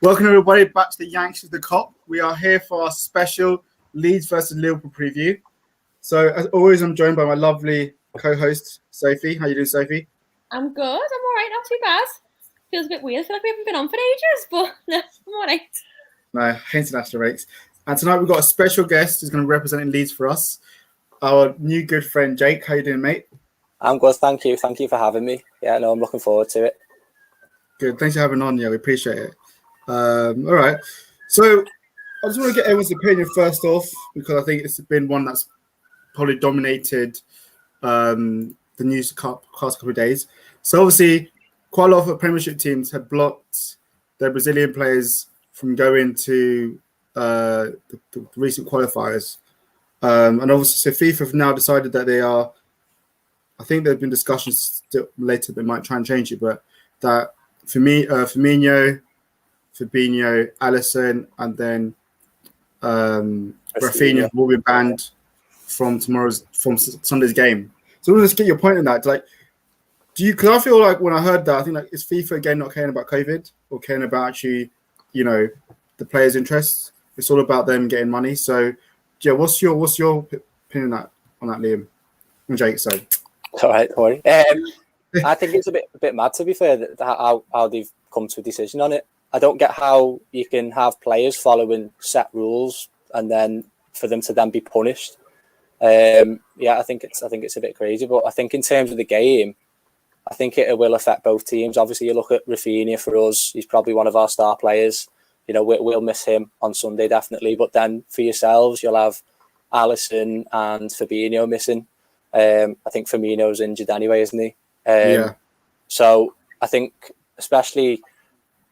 Welcome everybody back to the Yanks of the Cop. We are here for our special Leeds versus Liverpool preview. So as always, I'm joined by my lovely co-host Sophie. How you doing, Sophie? I'm good. I'm all right. Not too bad. Feels a bit weird. I feel like we haven't been on for ages, but no, I'm all right. No, international breaks. And tonight we've got a special guest who's going to represent Leeds for us. Our new good friend Jake. How you doing, mate? I'm good, thank you. Thank you for having me. Yeah, no, I'm looking forward to it. Good. Thanks for having on. Yeah, we appreciate it. All right. So I just want to get everyone's opinion first off, because I think it's been one that's probably dominated the news the past couple of days. So obviously, quite a lot of Premiership teams have blocked their Brazilian players from going to the recent qualifiers. And obviously, so FIFA have now decided that they are, I think there have been discussions still later that might try and change it, but that for me, Firmino, Fabinho, Alisson, and then Rafinha will be banned from Sunday's game. So let's get your point on that. Like, because I feel like when I heard that, I think like is FIFA again not caring about COVID or caring about actually, the players' interests? It's all about them getting money. So, yeah, what's your opinion on that, Liam and Jake? So, all right, don't worry. I think it's a bit mad, to be fair, how they've come to a decision on it. I don't get how you can have players following set rules and then for them to then be punished. I think it's a bit crazy, but I think in terms of the game, I think it will affect both teams. Obviously, you look at Rafinha for us; he's probably one of our star players. We'll miss him on Sunday definitely. But then for yourselves, you'll have Alisson and Fabinho missing. I think Firmino's injured anyway, isn't he? Yeah. So I think, especially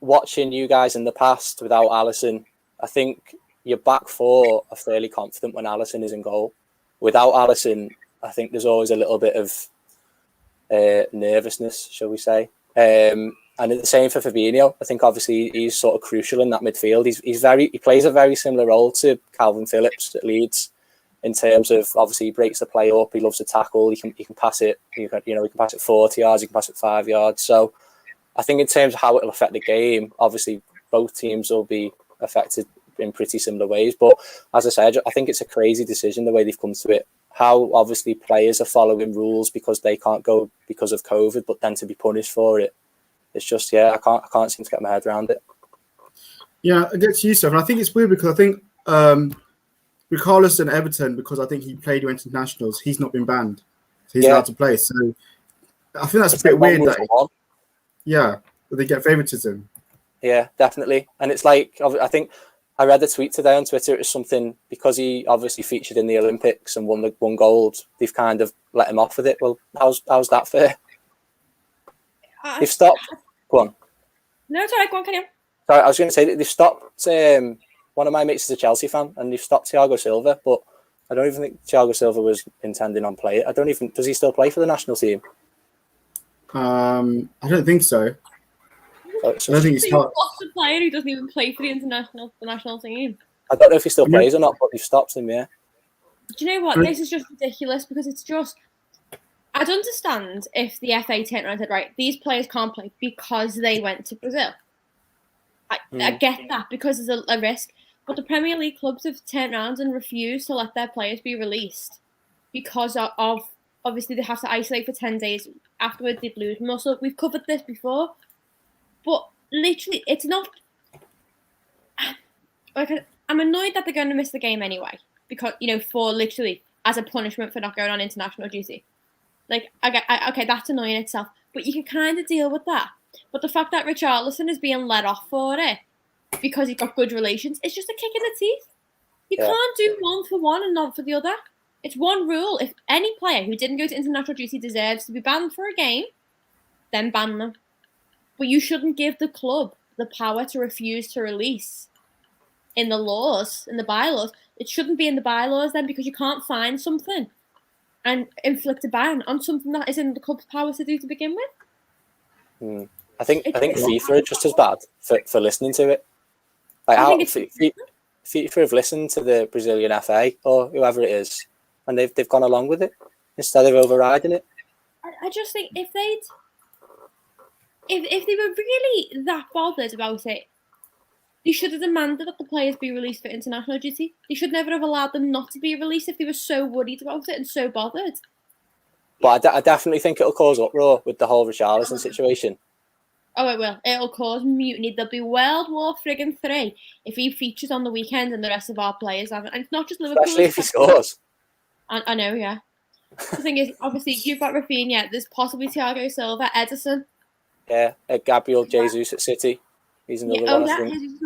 watching you guys in the past without Alisson, I think your back four are fairly confident when Alisson is in goal. Without Alisson, I think there's always a little bit of nervousness, shall we say. And the same for Fabinho. I think obviously he's sort of crucial in that midfield. He plays a very similar role to Calvin Phillips at Leeds in terms of, obviously, he breaks the play up. He loves to tackle. He can pass it. He can pass it 40 yards. He can pass it 5 yards. So I think in terms of how it will affect the game, obviously both teams will be affected in pretty similar ways. But as I said, I think it's a crazy decision the way they've come to it. How obviously players are following rules because they can't go because of COVID, but then to be punished for it, it's just I can't seem to get my head around it. Yeah, I get to you, Steph. And I think it's weird because I think Richarlison and Everton, because I think he played internationals, he's not been banned, so he's allowed to play. So I think that's a bit weird. That they get favoritism. Yeah, definitely. And it's like, I think I read a tweet today on Twitter. It was something because he obviously featured in the Olympics and won gold. They've kind of let him off with it. Well, how's that fair? They've stopped. Go on. No, it's all right. Go on, can you? Sorry, I was going to say that they've stopped. One of my mates is a Chelsea fan, and they've stopped Thiago Silva. But I don't even think Thiago Silva was intending on playing. Does he still play for the national team? I don't think so. I don't think he's a player who doesn't even play for the national team. I don't know if he still plays or not, but they've stopped him. Yeah. Do you know what? This is just ridiculous because it's just. I'd understand if the FA turned around and said, right, these players can't play because they went to Brazil. I get that because there's a risk. But the Premier League clubs have turned around and refused to let their players be released because of obviously they have to isolate for 10 days. Afterwards, they lose muscle. We've covered this before. But literally, it's not. I'm annoyed that they're going to miss the game anyway because, for literally as a punishment for not going on international duty. Okay, that's annoying itself, but you can kind of deal with that. But the fact that Richarlison is being let off for it because he's got good relations, it's just a kick in the teeth. You can't do one for one and not for the other. It's one rule. If any player who didn't go to international duty deserves to be banned for a game, then ban them. But you shouldn't give the club the power to refuse to release in the laws, in the bylaws. It shouldn't be in the bylaws then because you can't find something and inflict a ban on something that is in the club's power to do to begin with. I think FIFA are just as bad for listening to it. Like FIFA have listened to the Brazilian FA or whoever it is, and they've gone along with it instead of overriding it. I just think if they were really that bothered about it, They should have demanded that the players be released for international duty. They should never have allowed them not to be released if they were so worried about it and so bothered. But I definitely think it'll cause uproar with the whole Richarlison situation. Oh, it will. It'll cause mutiny. There'll be World War friggin' 3 if he features on the weekend and the rest of our players haven't. And it's not just Liverpool. Especially if he scores. I know, yeah. The thing is, obviously, you've got Rafinha. There's possibly Thiago Silva, Edison. Yeah, Gabriel Jesus at City. He's another one. I think. Jesus as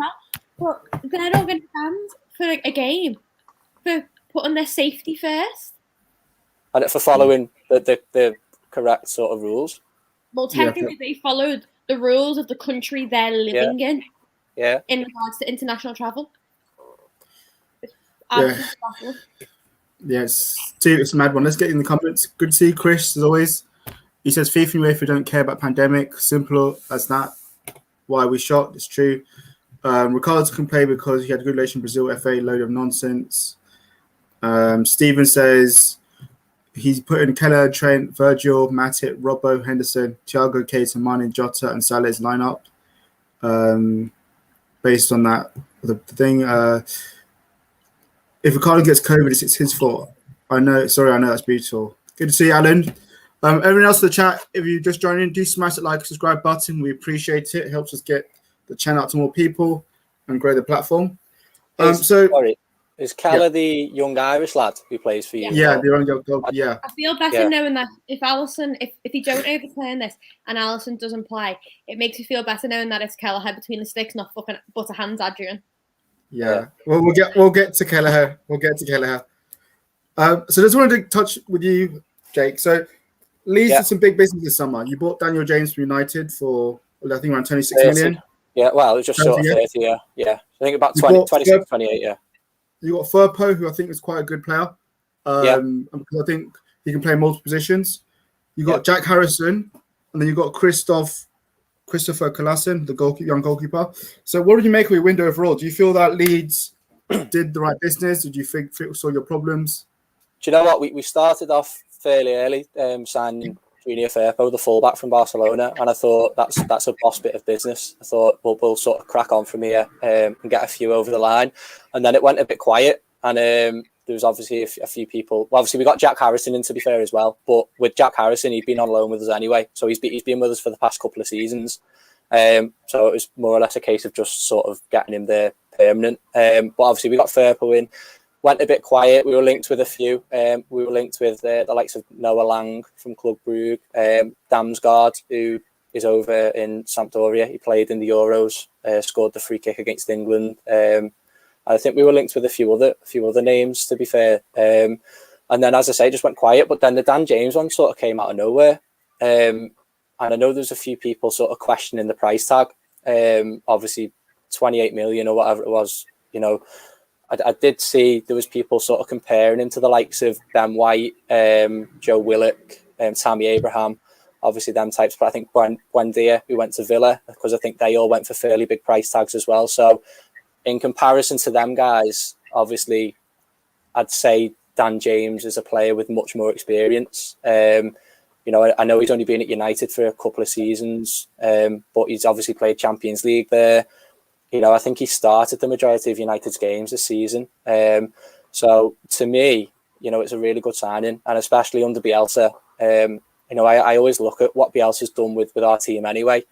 well. But they're all going to stand for a game for putting their safety first. And for following the correct sort of rules. Well, technically, they followed the rules of the country they're living in. Yeah. In regards to international travel. Yes. It's a mad one. Let's get in the comments. Good to see Chris, as always. He says, FIFA and UEFA don't care about pandemic. Simple as that. Why we shocked? It's true. Ricardo can play because he had a good relation with Brazil. FA, load of nonsense. Steven says he's put in Keller, Trent, Virgil, Matip, Robbo, Henderson, Thiago, Keita, Mane, Jota, and Salah's lineup. Based on that, the thing. If Ricardo gets COVID, it's his fault. I know that's beautiful. Good to see you, Alan. Everyone else in the chat, if you just joined in, do smash that like, subscribe button. We appreciate it. It helps us get the channel out to more people and grow the platform. Is Keller the young Irish lad who plays for you? Yeah, the young dog. Yeah. I feel better knowing that if Alisson, if they don't overturn this and Alisson doesn't play, it makes me feel better knowing that it's Kelleher between the sticks, not fucking butter hands, Adrian. Yeah. Well, we'll get to Kelleher. So just wanted to touch with you, Jake. So Leeds did some big business this summer. You bought Daniel James from United for, I think, around 26 million. Yeah, well, it was just short of 30, yeah. I think about 26, 28, yeah. You got Firpo, who I think is quite a good player. Because I think he can play multiple positions. You got Jack Harrison, and then you got Christopher Colasin, the young goalkeeper. So what did you make of your window overall? Do you feel that Leeds did the right business? Did you think saw your problems? Do you know what? We started off fairly early, signing Junior Firpo, the fullback from Barcelona, and I thought that's a boss bit of business. I thought we'll sort of crack on from here and get a few over the line, and then it went a bit quiet, and there was obviously a few people. Well, obviously we got Jack Harrison in, to be fair, as well. But with Jack Harrison, he'd been on loan with us anyway, so he's been with us for the past couple of seasons. So it was more or less a case of just sort of getting him there permanent. But obviously we got Firpo in. Went a bit quiet. We were linked with a few. We were linked with the likes of Noah Lang from Club Brugge, Damsgaard, who is over in Sampdoria. He played in the Euros, scored the free kick against England. I think we were linked with a few other names, to be fair. And then, as I say, just went quiet. But then the Dan James one sort of came out of nowhere. And I know there's a few people sort of questioning the price tag. Obviously, 28 million or whatever it was, you know. I did see there was people sort of comparing him to the likes of Ben White, Joe Willock, Tammy Abraham, obviously them types. But I think Buendia, who went to Villa, because I think they all went for fairly big price tags as well. So in comparison to them guys, obviously, I'd say Dan James is a player with much more experience. You know, I know he's only been at United for a couple of seasons, but he's obviously played Champions League there. You know, I think he started the majority of United's games this season. So to me, you know, it's a really good signing, and especially under Bielsa. You know, I always look at what Bielsa's done with our team anyway.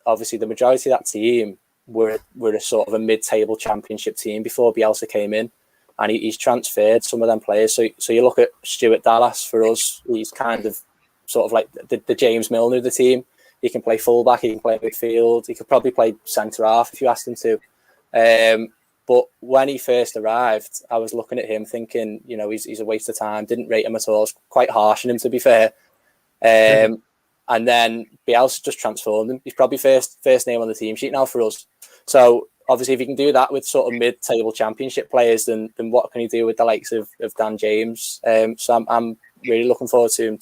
Obviously, the majority of that team were a sort of a mid-table championship team before Bielsa came in, and he's transferred some of them players. So you look at Stuart Dallas for us. He's kind of sort of like the James Milner of the team. He can play fullback, he can play midfield, he could probably play centre half if you asked him to. But when he first arrived, I was looking at him thinking, you know, he's a waste of time. Didn't rate him at all. I was quite harsh on him, to be fair. And then Bielsa just transformed him. He's probably first name on the team sheet now for us. So obviously, if he can do that with sort of mid-table championship players, then what can he do with the likes of Dan James? So I'm really looking forward to him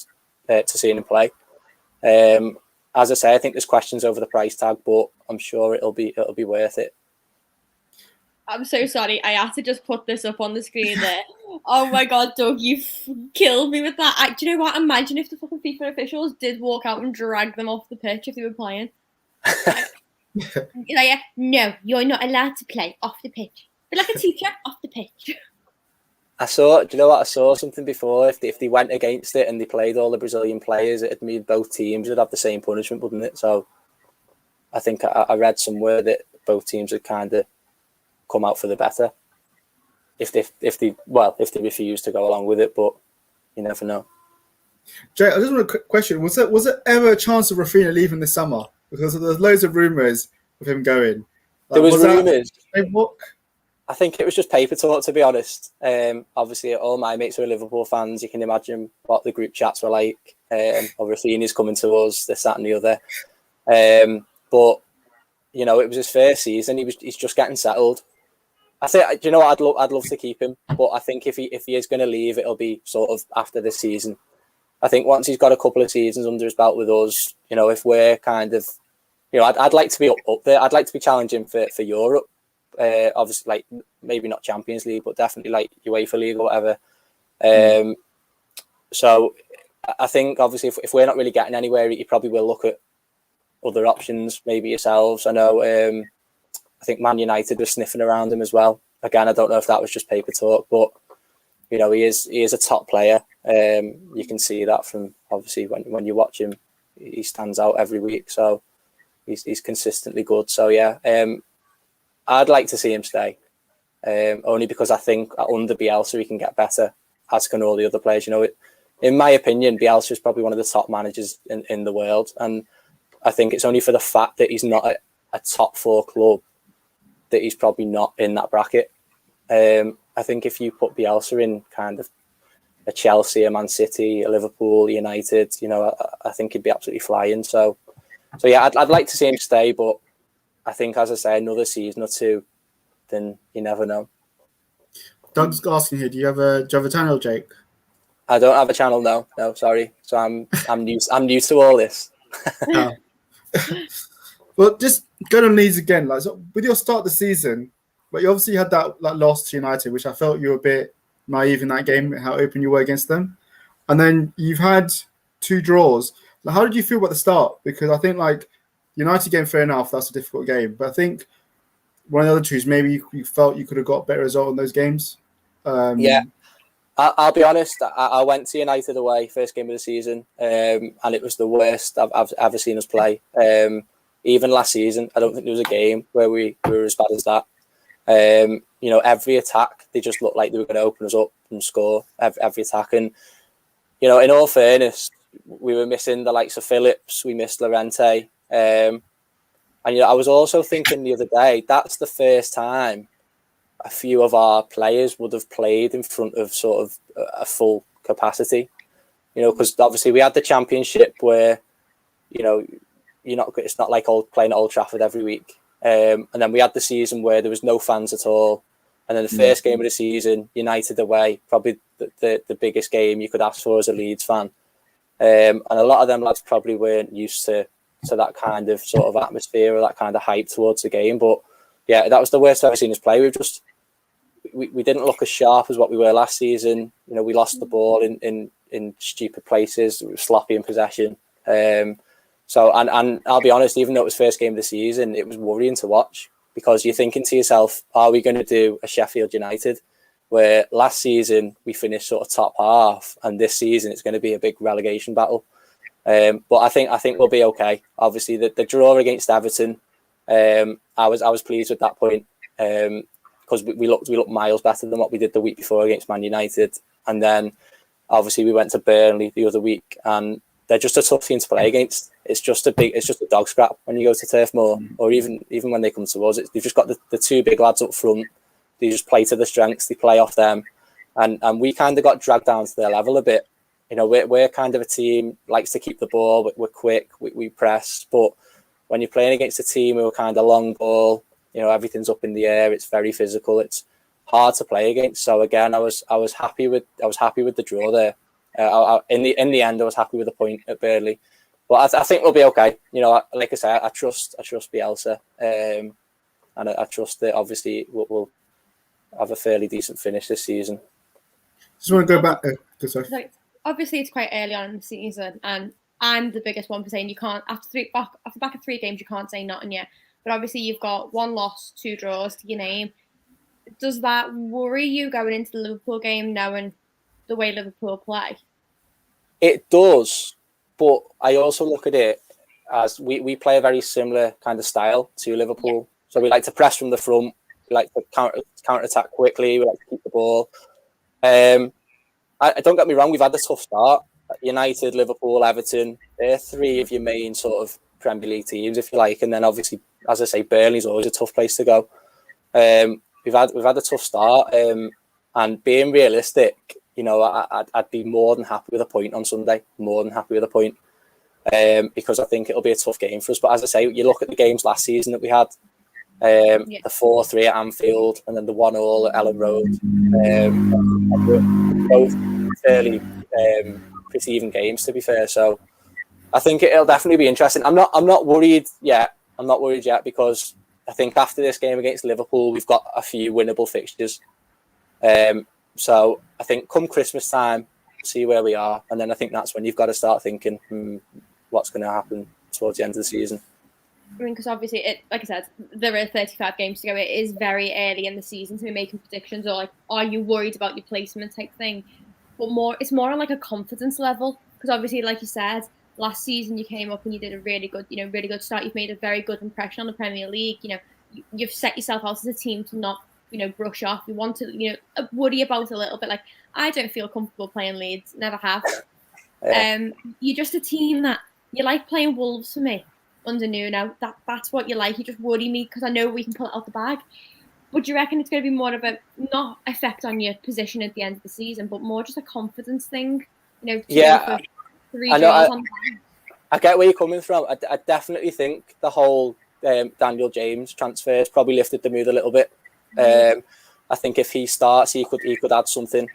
to seeing him play. As I say, I think there's questions over the price tag, but I'm sure it'll be worth it. I'm so sorry. I had to just put this up on the screen there. Oh my God, Doug, you killed me with that. Do you know what? Imagine if the fucking FIFA officials did walk out and drag them off the pitch if they were playing. Like, no, you're not allowed to play off the pitch. But like a teacher, off the pitch. Do you know what? I saw something before. If they went against it and they played all the Brazilian players, it'd mean both teams would have the same punishment, wouldn't it? So I think I read somewhere that both teams would kind of come out for the better if they refuse to go along with it. But you never know. Jay, I just want a quick question: was there ever a chance of Rafinha leaving this summer? Because there's loads of rumours of him going. There was rumours. I think it was just paper talk, to be honest. Obviously, all my mates were Liverpool fans. You can imagine what the group chats were like. Rafinha's coming to us, this, that, and the other. But you know, it was his first season. He's just getting settled. I think, you know, I'd love to keep him, but I think if he is going to leave, it'll be sort of after this season. I think once he's got a couple of seasons under his belt with us, you know, if we're kind of, you know, I'd like to be up there. I'd like to be challenging for Europe. Obviously, like maybe not Champions League, but definitely like UEFA League or whatever. So I think obviously if we're not really getting anywhere, you probably will look at other options, maybe yourselves. I know. I think Man United was sniffing around him as well. Again, I don't know if that was just paper talk, but you know, he is a top player. You can see that from obviously when you watch him, he stands out every week. So he's consistently good. So yeah, I'd like to see him stay, only because I think under Bielsa he can get better, as can all the other players. You know, in my opinion, Bielsa is probably one of the top managers in the world, and I think it's only for the fact that he's not a top 4 club that he's probably not in that bracket. I think if you put Bielsa in kind of a Chelsea, a Man City, a Liverpool, United, you know, I think he'd be absolutely flying. So yeah, I'd like to see him stay, but I think, as I say, another season or two, then you never know. Doug's asking here, do you have a channel, Jake? I don't have a channel, no, sorry. So I'm new to all this. Well, just going on Leeds again, like so with your start of the season, but you obviously had that loss to United, which I felt you were a bit naive in that game, how open you were against them, and then you've had 2 draws. Like, how did you feel about the start? Because I think like United game, fair enough, that's a difficult game, but I think one of the other 2s, maybe you felt you could have got a better result in those games. Yeah. I'll be honest. I went to United away, first game of the season, and it was the worst I've ever seen us play. Even last season, I don't think there was a game where we were as bad as that. You know, every attack, they just looked like they were going to open us up and score every attack. And, you know, in all fairness, we were missing the likes of Phillips, we missed Llorente. And, you know, I was also thinking the other day, that's the first time a few of our players would have played in front of sort of a full capacity. You know, because obviously we had the Championship where, you know, it's not like playing at Old Trafford every week. And then we had the season where there was no fans at all. And then the first game of the season, United away, probably the biggest game you could ask for as a Leeds fan. And a lot of them lads probably weren't used to that kind of sort of atmosphere or that kind of hype towards the game. But yeah, that was the worst I've ever seen us play. We didn't look as sharp as what we were last season. You know, we lost the ball in stupid places. We were sloppy in possession. So I'll be honest, even though it was first game of the season, it was worrying to watch because you're thinking to yourself, are we going to do a Sheffield United where last season we finished sort of top half and this season it's going to be a big relegation battle? But I think we'll be okay. Obviously, the draw against Everton, I was pleased with that point because we looked miles better than what we did the week before against Man United, and then obviously we went to Burnley the other week and they're just a tough team to play against. It's just a dog scrap when you go to Turf Moor, or even when they come to us. They've just got the 2 big lads up front. They just play to the strengths. They play off them, and we kind of got dragged down to their level a bit. You know, we're kind of a team likes to keep the ball. We're quick. We press, but when you're playing against a team who are kind of long ball, you know, everything's up in the air. It's very physical. It's hard to play against. So again, I was happy with the draw there. In the end, I was happy with the point at Burnley, but I think we'll be okay. You know, like I say, I trust Bielsa, and I trust that obviously we'll have a fairly decent finish this season. Just want to go back. Obviously, it's quite early on in the season, and I'm the biggest one for saying you can't after back of 3 games you can't say nothing yet. but obviously you've got 1 loss, 2 draws to your name. Does that worry you going into the Liverpool game, knowing the way Liverpool play? It does, but I also look at it as we play a very similar kind of style to Liverpool. Yeah. So we like to press from the front, we like to counter attack quickly, we like to keep the ball. I don't get me wrong, we've had a tough start. United, Liverpool, Everton, they're 3 of your main sort of Premier League teams, if you like, and then obviously, as I say, Burnley's always a tough place to go. We've had a tough start, and being realistic, you know, I'd be more than happy with a point on Sunday. More than happy with a point, because I think it'll be a tough game for us. But as I say, you look at the games last season that we had, the 4-3 at Anfield, and then the 1-1 at Ellen Road. Both fairly pretty even games, to be fair. So I think it'll definitely be interesting. I'm not worried yet. I'm not worried yet because I think after this game against Liverpool, we've got a few winnable fixtures. So I think come Christmas time, see where we are, and then I think that's when you've got to start thinking what's going to happen towards the end of the season. I mean, because obviously, like I said, there are 35 games to go. It is very early in the season to be making predictions, or like, are you worried about your placement type thing? But it's more on like a confidence level, because obviously, like you said, last season you came up and you did a really good start. You've made a very good impression on the Premier League. You know, you've set yourself out as a team to not, brush off. You want to, worry about a little bit. Like, I don't feel comfortable playing Leeds, never have. Yeah. You're just a team that you like playing Wolves for me under Nuno. That's what you like. You just worry me because I know we can pull it out the bag. But do you reckon it's going to be more of a not effect on your position at the end of the season, but more just a confidence thing? Yeah, I get where you're coming from. I definitely think the whole Daniel James transfer has probably lifted the mood a little bit. I think if he starts, he could add something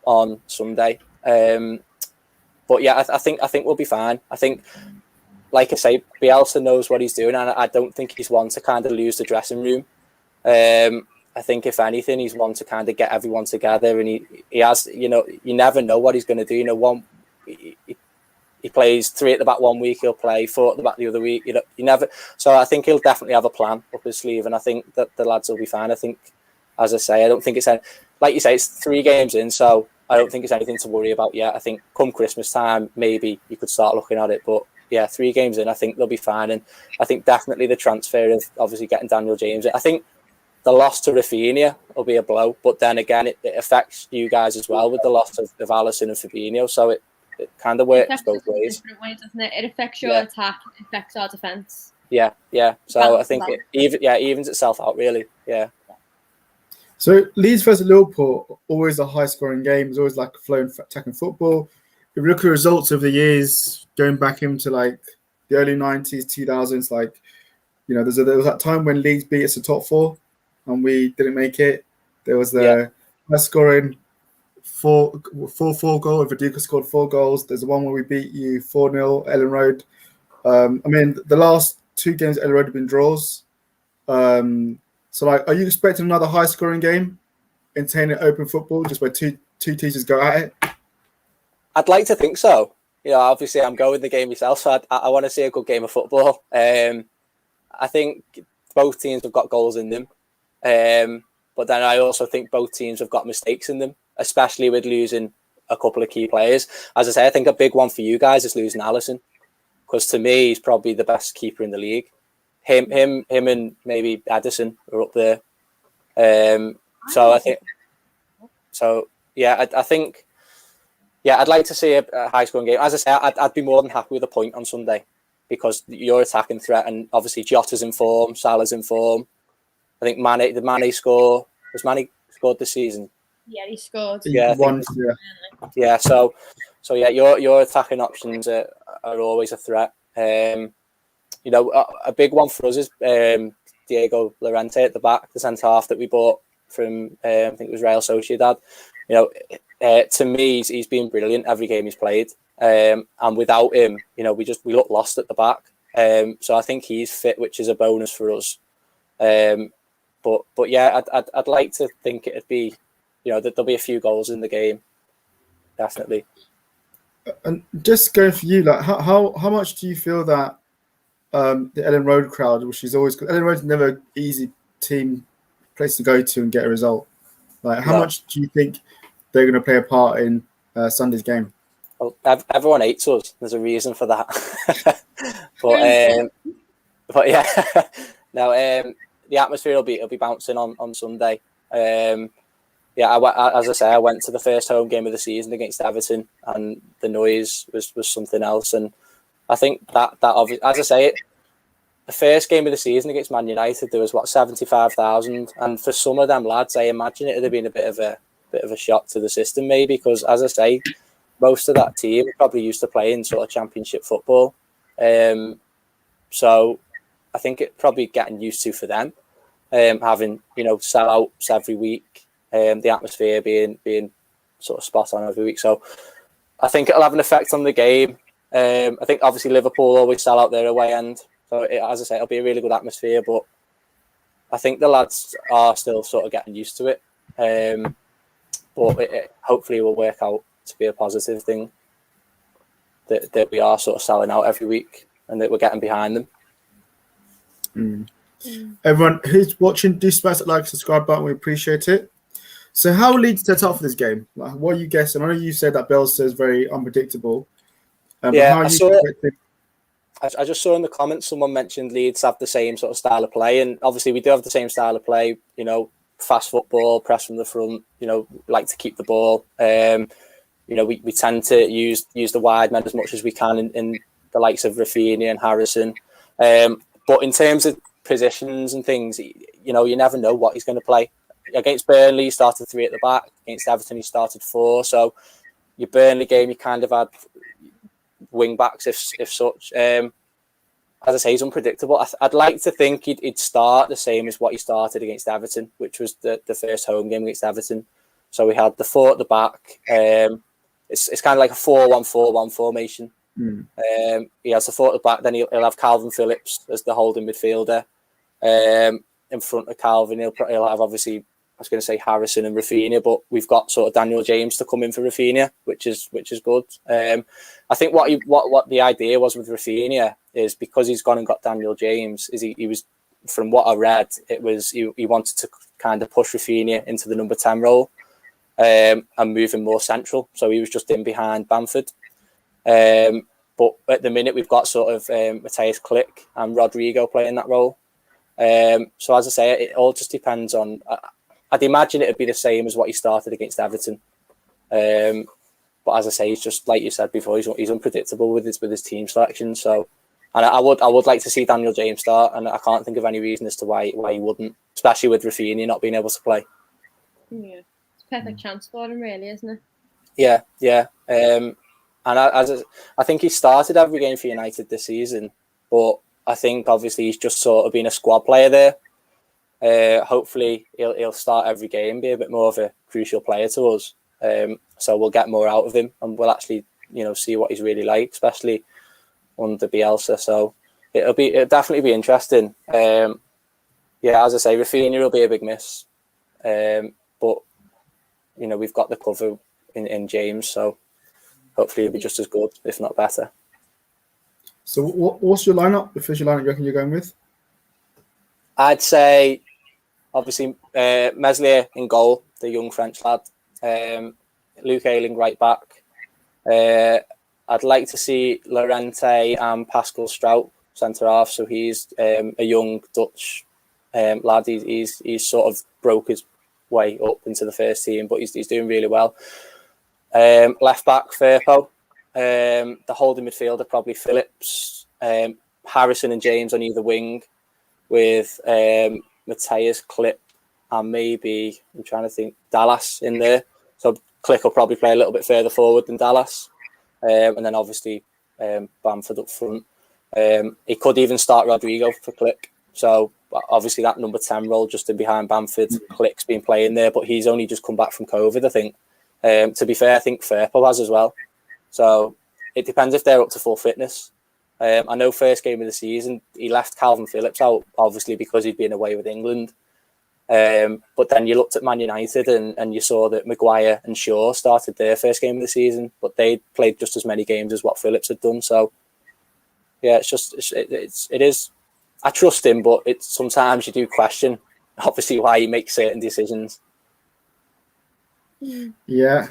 on Sunday. But yeah, I think we'll be fine. I think, like I say, Bielsa knows what he's doing, and I don't think he's one to kind of lose the dressing room. I think if anything, he's one to kind of get everyone together, and he has, you never know what he's going to do. He plays 3 at the back 1 week, he'll play 4 at the back the other week. You never. So I think he'll definitely have a plan up his sleeve, and I think that the lads will be fine. I think, as I say, I don't think it's like you say, it's 3 games in, so I don't think it's anything to worry about yet. I think come Christmas time, maybe you could start looking at it, but yeah, 3 games in, I think they'll be fine, and I think definitely the transfer of obviously getting Daniel James. I think the loss to Rafinha will be a blow, but then again, it affects you guys as well with the loss of Alisson and Fabinho. So it kind of works both ways. Different ways, doesn't it? It affects your attack, it affects our defence. Yeah. So I think it evens itself out, really. Yeah. So Leeds versus Liverpool, always a high-scoring game. It's always like flowing attacking football. If you look at the results of the years, going back into like the early 90s, 2000s, like, there was that time when Leeds beat us the top 4 and we didn't make it. There was the high scoring 4-4 goal. Viduka scored 4 goals. There's the one where we beat you 4-0, Ellen Road. I mean, the last 2 games at Ellen Road have been draws. So, like, are you expecting another high-scoring game, entertaining open football, just where two teachers go at it? I'd like to think so. Obviously, I'm going with the game myself, so I want to see a good game of football. I think both teams have got goals in them, but then I also think both teams have got mistakes in them, especially with losing a couple of key players. As I say, I think a big one for you guys is losing Alisson, because to me, he's probably the best keeper in the league. Him, and maybe Edison are up there. So I think. So yeah, I think. Yeah, I'd like to see a high-scoring game. As I say, I'd be more than happy with a point on Sunday, because your attacking threat, and obviously Jota's in form, Salah's in form. I think Mane score. Has Mane scored this season? Yeah, he scored. Yeah, yeah. So yeah, your attacking options are always a threat. A big one for us is Diego Llorente at the back, the centre half that we bought from I think it was Real Sociedad. To me, he's been brilliant every game he's played, and without him, we look lost at the back. So I think he's fit, which is a bonus for us. But yeah, I'd like to think it'd be, that there'll be a few goals in the game, definitely. And just going for you, like how much do you feel that the Ellen Road crowd, which is always good. Ellen Road's never an easy place to go to and get a result. Like, how much do you think they're going to play a part in Sunday's game? Well, everyone hates us. There's a reason for that. but yeah, now the atmosphere will be bouncing on Sunday. As I say, I went to the first home game of the season against Everton, and the noise was something else. And I think that obviously, as I say, the first game of the season against Man United, there was 75,000, and for some of them lads, I imagine it would have been a bit of a shock to the system, maybe, because as I say, most of that team probably used to play in sort of Championship football. So I think it probably getting used to for them, having, sellouts every week, the atmosphere being sort of spot on every week. So I think it'll have an effect on the game. I think obviously Liverpool always sell out their away end. So as I say, it'll be a really good atmosphere, but I think the lads are still sort of getting used to it. But it hopefully will work out to be a positive thing, that we are sort of selling out every week and that we're getting behind them. Everyone who's watching, do smash that like, subscribe button. We appreciate it. So how will Leeds set up for this game? Like, what are you guessing? I know you said that Bielsa is very unpredictable. Yeah, I just saw in the comments someone mentioned Leeds have the same sort of style of play, and obviously we do have the same style of play. Fast football, press from the front. Like to keep the ball. We tend to use the wide men as much as we can in the likes of Rafinha and Harrison. But in terms of positions and things, you never know what he's going to play. Against Burnley, he started 3 at the back. Against Everton, he started 4. So your Burnley game, you kind of had wing backs, if such. As I say, he's unpredictable. I'd like to think he'd start the same as what he started against Everton, which was the first home game against Everton. So we had the 4 at the back. It's kind of like a 4-1-4-1 formation. He has the 4 at the back. Then he'll have Calvin Phillips as the holding midfielder. In front of Calvin, he'll have obviously, I was going to say Harrison and Rafinha, but we've got sort of Daniel James to come in for Rafinha, which is good. I think what the idea was with Rafinha is, because he's gone and got Daniel James, is he was, from what I read, it was he wanted to kind of push Rafinha into the number 10 role and move him more central. So he was just in behind Bamford. But at the minute we've got sort of Matthias Klick and Rodrigo playing that role. So as I say, it all just depends on. I'd imagine it would be the same as what he started against Everton. But as I say, he's just like you said before, he's unpredictable with his team selection. So, and I would like to see Daniel James start, and I can't think of any reason as to why he wouldn't, especially with Rafinha not being able to play. Yeah, it's a perfect chance for him, really, isn't it? Yeah. And I think he started every game for United this season, but I think obviously he's just sort of been a squad player there. Hopefully he'll start every game, be a bit more of a crucial player to us. So we'll get more out of him, and we'll actually, see what he's really like, especially under Bielsa. So it'll definitely be interesting. As I say, Rafinha will be a big miss. But we've got the cover in James, so hopefully it'll be just as good, if not better. So what's your lineup? The official lineup you reckon you're going with? I'd say, obviously, Meslier in goal, the young French lad. Luke Ayling right back. I'd like to see Llorente and Pascal Strout centre half. So he's a young Dutch lad. He's sort of broke his way up into the first team, but he's doing really well. Left back Firpo. The holding midfielder probably Phillips. Harrison and James on either wing, with Matthias Klick and maybe, I'm trying to think, Dallas in there. So Klick will probably play a little bit further forward than Dallas. And then obviously Bamford up front. He could even start Rodrigo for Klick. So obviously that number 10 role just in behind Bamford. Klick's been playing there, but he's only just come back from COVID, I think. To be fair, I think Firpo has as well. So it depends if they're up to full fitness. I know first game of the season, he left Calvin Phillips out, obviously because he'd been away with England. But then you looked at Man United and you saw that Maguire and Shaw started their first game of the season, but they played just as many games as what Phillips had done. So Yeah, it is. I trust him, but it's sometimes you do question, obviously, why he makes certain decisions. Yeah.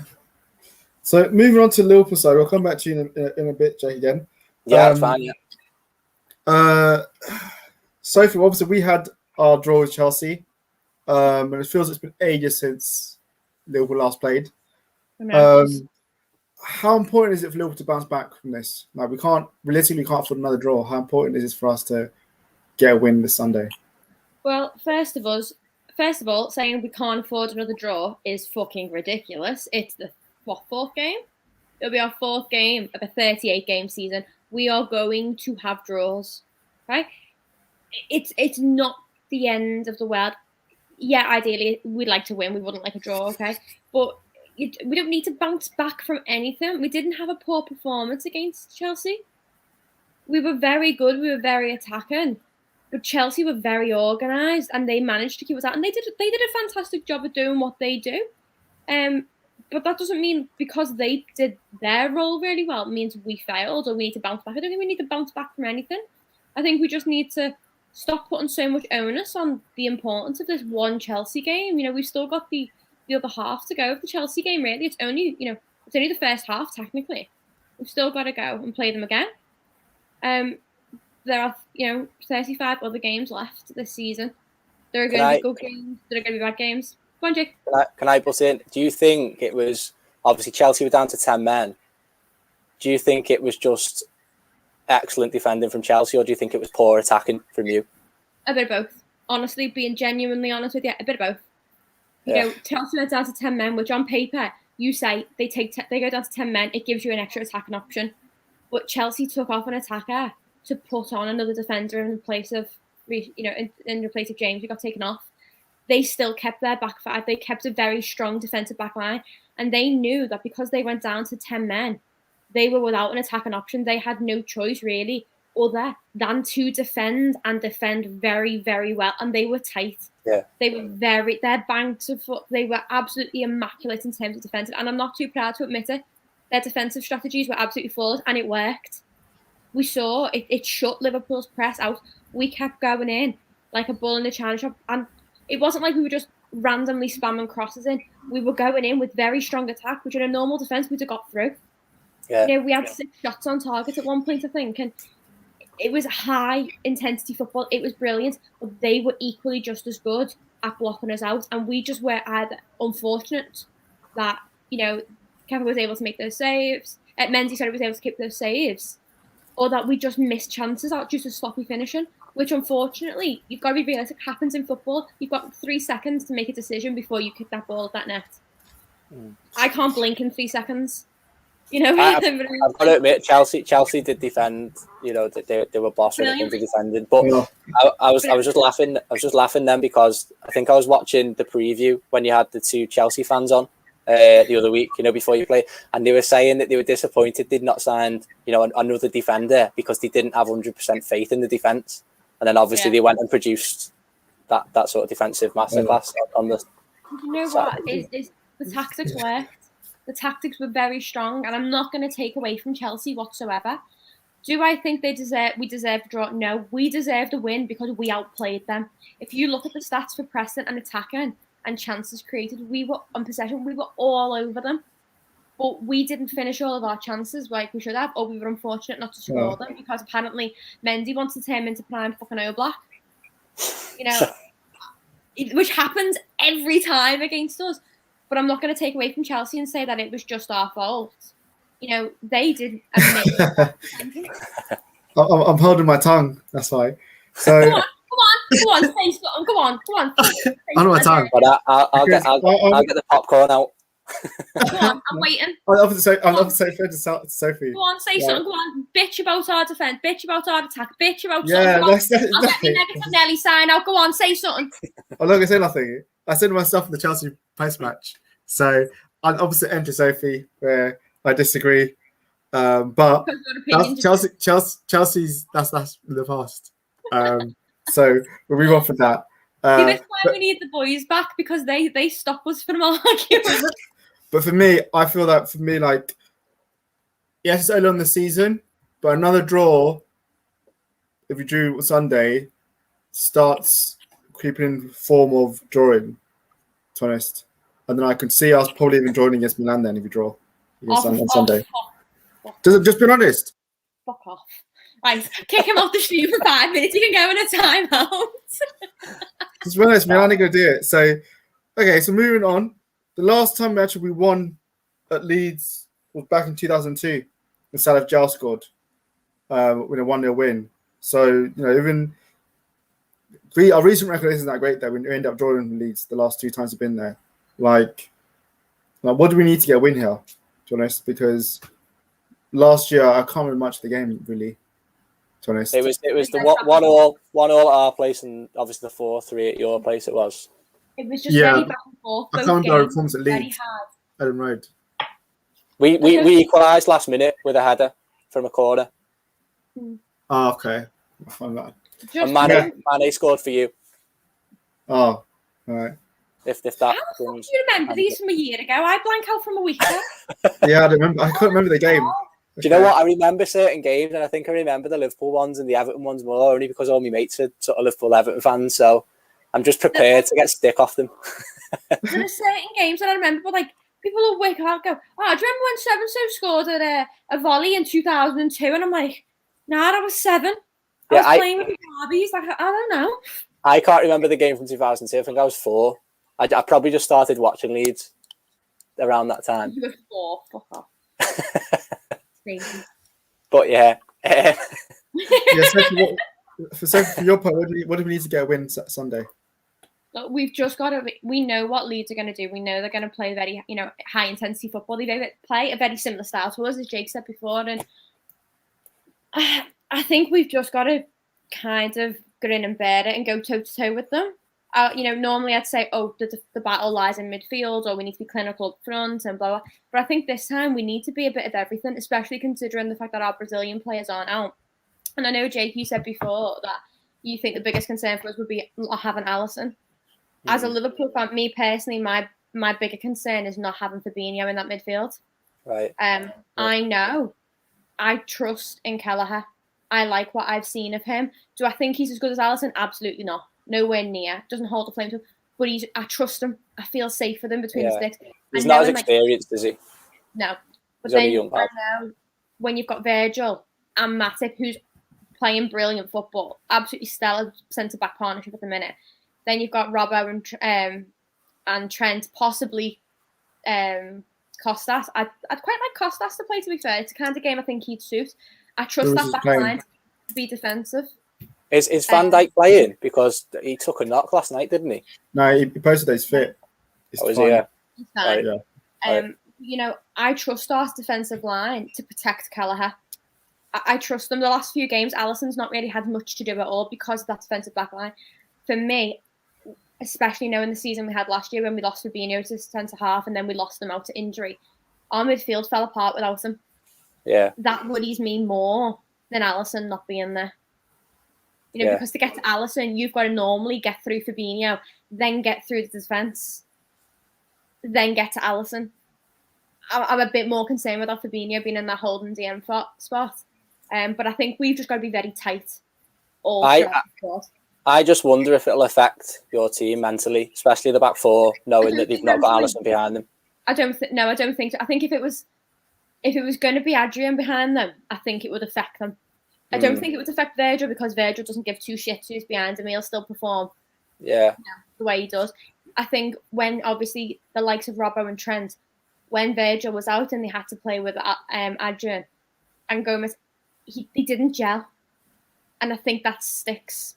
So moving on to Liverpool side, we'll come back to you in a bit, Jake, again. Yeah, that's fine. Yeah. Sophie, obviously we had our draw with Chelsea, and it feels it's been ages since Liverpool last played. How important is it for Liverpool to bounce back from this? Like, we can't afford another draw. How important is it for us to get a win this Sunday? Well, first of all, saying we can't afford another draw is fucking ridiculous. It's the fourth game? It'll be our fourth game of a 38-game season. We are going to have draws, right? It's not the end of the world. Yeah, ideally we'd like to win. We wouldn't like a draw, okay? But we don't need to bounce back from anything. We didn't have a poor performance against Chelsea. We were very good. We were very attacking. But Chelsea were very organised, and they managed to keep us out. And they did a fantastic job of doing what they do. But that doesn't mean because they did their role really well, it means we failed or we need to bounce back. I don't think we need to bounce back from anything. I think we just need to stop putting so much onus on the importance of this one Chelsea game. You know, we've still got the other half to go of the Chelsea game, really. It's only the first half, technically. We've still got to go and play them again. There are, 35 other games left this season. There are going to be good games. There are going to be bad games. Go on, Jake. Can I butt in? Do you think it was, obviously Chelsea were down to 10 men. Do you think it was just excellent defending from Chelsea, or do you think it was poor attacking from you? A bit of both. Honestly, being genuinely honest with you, a bit of both. You know, Chelsea went down to 10 men, which on paper, you say they go down to 10 men, it gives you an extra attacking option. But Chelsea took off an attacker to put on another defender in place of, in place of James, who got taken off. They still kept their back five. They kept a very strong defensive back line. And they knew that because they went down to 10 men, they were without an attacking option. They had no choice, really, other than to defend very, very well. And they were tight. Yeah. They were their banks of foot, they were absolutely immaculate in terms of defensive. And I'm not too proud to admit it. Their defensive strategies were absolutely flawed, and it worked. We saw it shut Liverpool's press out. We kept going in like a bull in the china shop. And it wasn't like we were just randomly spamming crosses in. We were going in with very strong attack, which in a normal defence we'd have got through. Yeah. We had 6 shots on target at one point, I think. And it was high intensity football. It was brilliant. But they were equally just as good at blocking us out. And we just were either unfortunate that, Kevin was able to make those saves. Mendy was able to keep those saves. Or that we just missed chances out due to sloppy finishing, which unfortunately, you've got to be realistic, happens in football. You've got 3 seconds to make a decision before you kick that ball at that net. I can't blink in 3 seconds. I've got to admit, Chelsea did defend. They were bossing it into defending. But I was just laughing. I was just laughing then because I think I was watching the preview when you had the 2 Chelsea fans on the other week. Before you play, and they were saying that they were disappointed they'd not signed another defender because they didn't have 100% faith in the defence. And then obviously they went and produced that sort of defensive masterclass on the. What is the tactics worked? The tactics were very strong, and I'm not going to take away from Chelsea whatsoever. Do I think we deserved a draw? No, we deserved a win because we outplayed them. If you look at the stats for pressing and attacking and chances created, we were on possession, we were all over them. But we didn't finish all of our chances like we should have, or we were unfortunate not to score them because apparently Mendy wants to turn him into prime fucking Oblak. Which happens every time against us. But I'm not going to take away from Chelsea and say that it was just our fault. They did amazing. I'm holding my tongue. That's why. So go on, say something. Go on. Hold my tongue. But I'll get the popcorn out. Go on, I'm waiting. I'm up to Sophie. Go on, say something. Go on, bitch about our defence, bitch about our attack, bitch about something. I'll get my negative Nelly sign out. Go on, say something. I'm not going to say nothing. I said myself in the Chelsea post-match. So I'm opposite end to Sophie, where I disagree. But Chelsea's that's in the past. So we'll move on from that. That's why we need the boys back, because they stop us from arguing. But for me, I feel that yes, it's early on the season, but another draw if we drew Sunday, starts creeping form of drawing, to be honest. And then I could see us probably even drawing against Milan then if we draw on Sunday. Just being honest. Fuck off. Right, kick him off the street for 5 minutes. You can go in a timeout. Just be honest, Milan ain't going to do it. So, okay, so moving on. The last time actually we won at Leeds was back in 2002 when Salif Jal scored with a 1-0 win. So, even our recent record isn't that great, though. We end up drawing Leeds the last 2 times we've been there. Like, what do we need to get a win here, to be honest? Because last year, I can't remember much of the game, really, to be honest. It was the 1-1 at our place and obviously the 4-3 at your place it was. It was just very back and forth. I can't remember our performance at Leeds. Ellen Road. We equalised last minute with a header from a corner. Oh, okay. I'll find that. And Mane scored for you. Oh, all right. If that. How do you remember these from a year ago? I blank out from a week ago. Yeah, I remember. I can't remember the game. Do you know what? I remember certain games, and I think I remember the Liverpool ones and the Everton ones more, only because all my mates are sort of Liverpool Everton fans. So I'm just prepared to get stick off them. There are certain games that I remember, but like people will wake up and go, "Oh, do you remember when So scored at a volley in 2002?" And I'm like, "Nah, that was 7. I was playing with the Barbies. Like I don't know." I can't remember the game from 2002. I think I was 4. I probably just started watching Leeds around that time. You were 4. Fuck off. But yeah. So for your part, what do we need to get a win Sunday? Look, we've just got to. We know what Leeds are going to do. We know they're going to play very, high intensity football. They play a very similar style to us, as Jake said before, and I think we've just got to kind of grin and bear it and go toe to toe with them. Normally I'd say, the battle lies in midfield, or we need to be clinical up front and blah, blah. But I think this time we need to be a bit of everything, especially considering the fact that our Brazilian players aren't out. And I know, Jake, you said before that you think the biggest concern for us would be not having Alisson. As a Liverpool fan, me personally, my bigger concern is not having Fabinho in that midfield. Right. I know. I trust in Kelleher. I like what I've seen of him. Do I think he's as good as Alisson? Absolutely not. Nowhere near. Doesn't hold a flame to him. But I trust him. I feel safe with him between the sticks. He's not as experienced, is he? No. But he's then only young. I know when you've got Virgil and Matip, who's playing brilliant football, absolutely stellar centre-back partnership at the minute. Then you've got Robbo and Trent, possibly Costas. I'd quite like Costas to play, to be fair. It's the kind of game I think he'd suit. I trust that back line to be defensive. Is Van Dijk playing? Because he took a knock last night, didn't he? No, he posted that he's fit. He's fine. Right. Yeah. I trust our defensive line to protect Kelleher. I trust them. The last few games, Alisson's not really had much to do at all because of that defensive back line. For me, especially knowing the season we had last year when we lost Fabinho to centre half and then we lost them out to injury, our midfield fell apart without him. Yeah. That worries me more than Alisson not being there. Because to get to Alisson, you've got to normally get through Fabinho, then get through the defence, then get to Alisson. I'm a bit more concerned with Fabinho being in that holding DM spot. But I think we've just got to be very tight. I just wonder if it'll affect your team mentally, especially the back four, knowing that they've not got Alisson behind them. I don't think so. I think if it was going to be Adrian behind them, I think it would affect them. I don't think it would affect Virgil because Virgil doesn't give 2 shits who's behind him. He'll still perform. Yeah. The way he does. I think when obviously the likes of Robbo and Trent, when Virgil was out and they had to play with Adrian and Gomez, they didn't gel, and I think that sticks.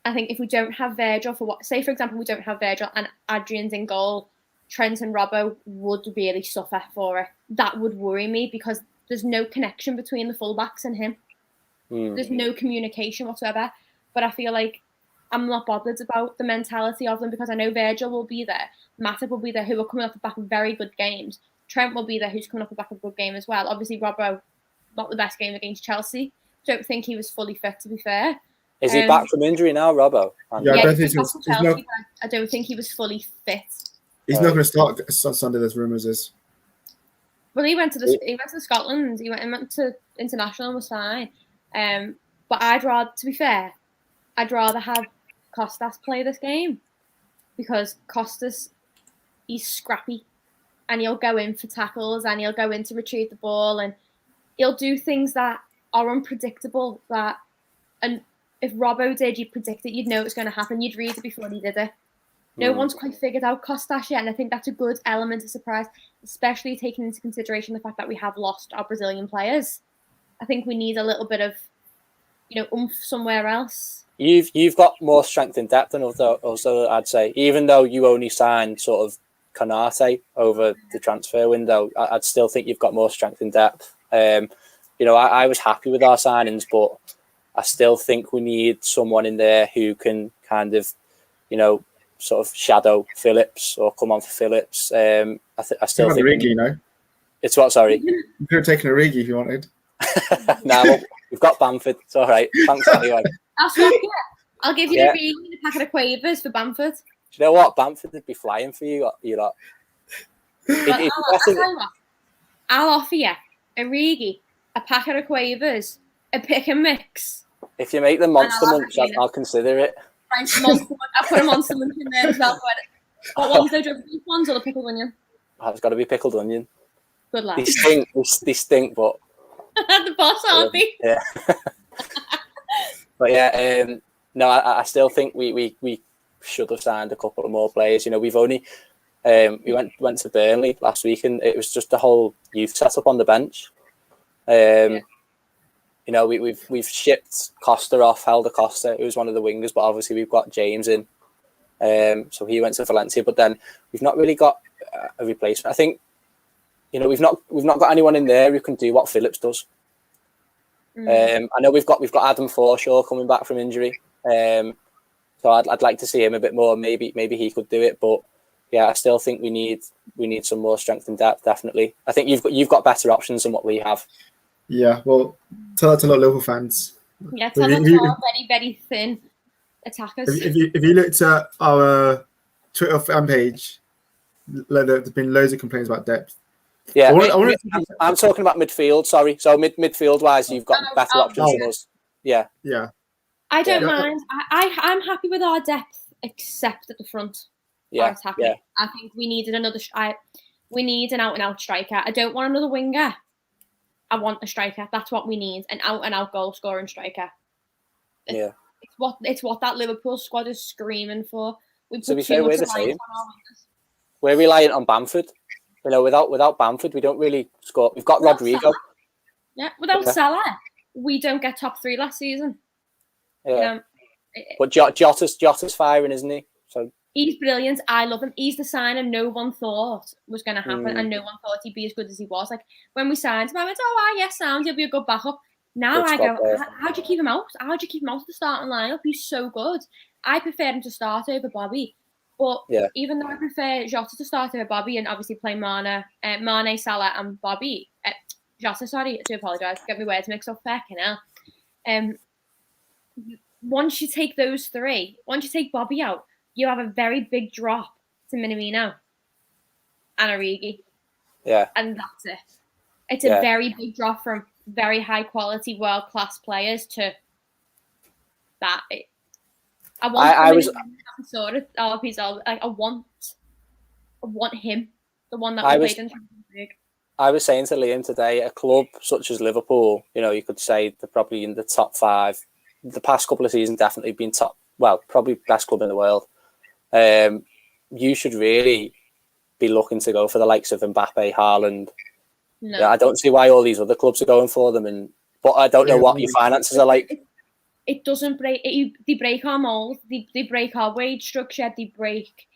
I think if we don't have Virgil for example, we don't have Virgil and Adrian's in goal, Trent and Robbo would really suffer for it. That would worry me because there's no connection between the fullbacks and him. There's no communication whatsoever. But I feel like I'm not bothered about the mentality of them because I know Virgil will be there, Matip will be there, who are coming off the back of very good games. Trent will be there, who's coming off the back of a good game as well. Obviously, Robbo, not the best game against Chelsea. Don't think he was fully fit, to be fair. Is he back from injury now, Robbo? Yeah, I don't think I don't think he was fully fit. He's not going to start Sunday. There's rumours is. Well, he went to Scotland. He went to international and was fine. But to be fair, I'd rather have Costas play this game because Costas, he's scrappy and he'll go in for tackles and he'll go in to retrieve the ball and he'll do things that are unpredictable. And if Robbo did, you'd predict it, you'd know it was going to happen, you'd read it before he did it. No one's quite figured out Costas yet, and I think that's a good element of surprise, especially taking into consideration the fact that we have lost our Brazilian players. I think we need a little bit of, oomph somewhere else. You've got more strength in depth than also I'd say. Even though you only signed sort of Konate over the transfer window, I'd still think you've got more strength in depth. I was happy with our signings, but I still think we need someone in there who can kind of, sort of shadow Phillips or come on for Phillips. I still think Origi, it's what. Sorry, you could have taken Origi if you wanted. No, we've got Bamford. It's all right. Thanks anyway. I'll swap you. I'll give you Origi and a packet of quavers for Bamford. Do you know what? Bamford would be flying for you lot. I'll offer you Origi, a packet of quavers, a pick and mix. If you make the monster munch, I'll consider it. Right, I'll put a monster munch in there as well. What ones? Those are beef ones or the pickled onion? Oh, it's got to be pickled onion. Good lad. They stink, but the boss, aren't they? Yeah. But yeah, no, I still think we should have signed a couple of more players. We've only we went to Burnley last week, and it was just a whole youth setup on the bench. We've shipped Costa off, Helder Costa, who was one of the wingers, but obviously we've got James in. So he went to Valencia, but then we've not really got a replacement. I think, we've not got anyone in there who can do what Phillips does. I know we've got Adam Forshaw coming back from injury. So I'd like to see him a bit more. Maybe he could do it, but yeah, I still think we need some more strength and depth. Definitely, I think you've got better options than what we have. Yeah, well, tell that to a lot of Liverpool fans. Yeah, tell them to all very, very thin attackers. If you looked at our Twitter fan page, there's been loads of complaints about depth. Yeah, I'm talking about midfield. Sorry, so midfield wise, you've got better options than us. Yeah. I don't mind. I'm happy with our depth, except at the front. Yeah. I think we needed we need an out-and-out striker. I don't want another winger. I want a striker. That's what we need. An out-and-out goal-scoring striker. Yeah. It's what that Liverpool squad is screaming for. To be fair, we're the same. We're reliant on Bamford. Without Bamford, we don't really score. We've got Rodrigo. Salah. Yeah, without Salah, we don't get top 3 last season. Yeah. But Jota's firing, isn't he? So he's brilliant. I love him. He's the signing no one thought was going to happen, and no one thought he'd be as good as he was. Like when we signed him, I went, yes, sound, he'll be a good backup. Now I go, how'd you keep him out? How'd you keep him out of the starting lineup? He's so good. I prefer him to start over Bobby. But even though I prefer Jota to start over Bobby and obviously play Mane, Salah and Bobby, Jota, sorry, I do apologise, get my words mixed up, fucking hell. Once you take those 3, once you take Bobby out, you have a very big drop to Minamino and Origi. Yeah. And that's it. It's a very big drop from very high quality world-class players to that. I want him, the one that we played in Champions League. I was saying to Liam today, a club such as Liverpool, you could say they're probably in the top 5. The past couple of seasons definitely been probably best club in the world. You should really be looking to go for the likes of Mbappe, Haaland. No. Yeah, I don't see why all these other clubs are going for them, but I don't know what your finances are like. It doesn't break. They break our mold. They break our wage structure. They break,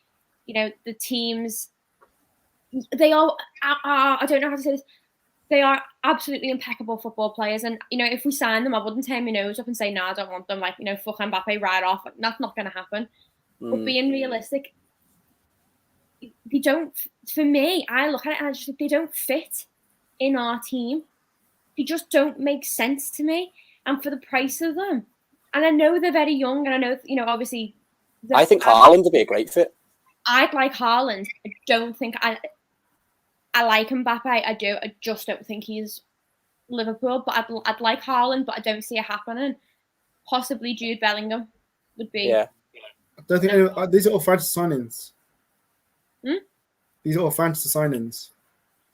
the teams. They are. I don't know how to say this. They are absolutely impeccable football players, and if we sign them, I wouldn't turn my nose up and say no, I don't want them. Like fuck Mbappe right off. That's not going to happen. But being realistic, they don't. For me, I look at it and I just think they don't fit in our team. They just don't make sense to me, and for the price of them. And I know they're very young, and I know, obviously. I think Haaland would be a great fit. I'd like Haaland. I don't think I like Mbappe. I just don't think he's Liverpool. But I'd like Haaland, but I don't see it happening. possibly Jude Bellingham would be. Yeah. I don't think these are all fantasy signings. Hmm? These are all fantasy signings.